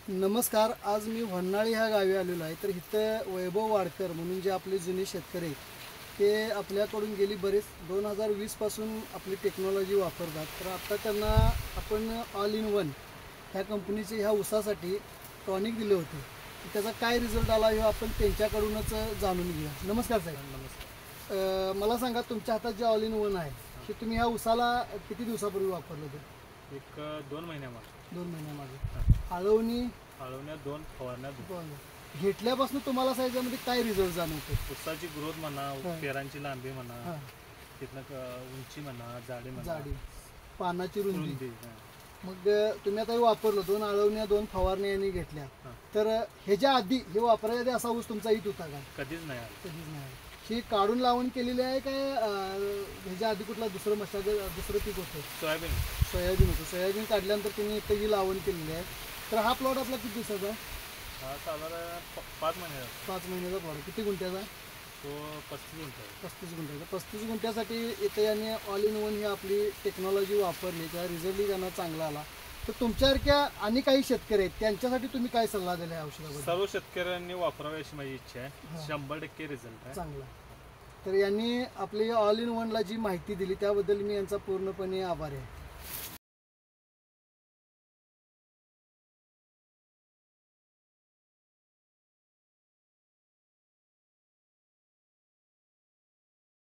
नमस्कार. आज मी व्हन्नाळी ह्या गावी आलेलो आहे. तर इथं वैभव वाडकर म्हणून जे आपले जुने शेतकरी आहेत, ते आपल्याकडून गेली बरेच 2020पासून आपली टेक्नॉलॉजी वापरतात. तर आत्ता त्यांना आपण ऑल इन वन ह्या कंपनीचे ह्या ऊसासाठी टॉनिक दिले होते. तर त्याचा काय रिझल्ट आला हे आपण त्यांच्याकडूनच जाणून घेऊया. नमस्कार साहेब. नमस्कार. मला सांगा, तुमच्या हातात जे ऑल इन वन आहे हे तुम्ही ह्या ऊसाला किती दिवसापूर्वी वापरलं होतं? एक 2 महिन्यामागे 2 महिन्यामागे. आळवणी आळवण्यात 2 फवारण्यात 2. घेतल्यापासून तुम्हाला साईजमध्ये काय रिझल्ट जाणवतो? ऊसाची ग्रोथ म्हणा, हा. पेरांची लांबी म्हणा, हां, तिथनं उंची म्हणा, जाडी म्हणा, जाडी, पानाची रुंदी. रुंदी. मग तुम्ही आता हे वापरलं, 2 आळवण्या 2 फवारण्या यांनी घेतल्या. हां. तर ह्याच्या आधी, हे वापरायच्या आधी असा ऊस तुमचा येत होता का? कधीच नाही आलं. कधीच नाही. ही काढून लावून केलेली आहे काय? ह्याच्या आधी कुठला दुसरं दुसरं पीक होतं? सोयाबीन सोयाबीन होतं. सोयाबीन काढल्यानंतर तुम्ही इथं ही लावण केलेली आहे. तर हा प्लॉट आपला किती दिवसाचा आहे? हा साधारण 5 महिन्याचा. 5 महिन्याचा प्लॉट. किती गुंठ्याचा? तो 35 गुंठ आहे. 35 गुंठ्याचा. 35 गुंठ्यासाठी इथे यांनी ऑल इन वन ही आपली टेक्नॉलॉजी वापरली, त्या रिझल्टही त्यांना चांगला आला. तर तुमच्यासारख्या आणि काही शेतकरी आहेत, त्यांच्यासाठी तुम्ही काय सल्ला दिला आहे औषधाबद्दल? सर्व शेतकऱ्यांनी वापरावे अशी माझी इच्छा आहे. हां. 100% रिझल्ट आहे. चांगला. तर यांनी आपली ऑल इन वनला जी माहिती दिली त्याबद्दल मी यांचा पूर्णपणे आभारी आहे.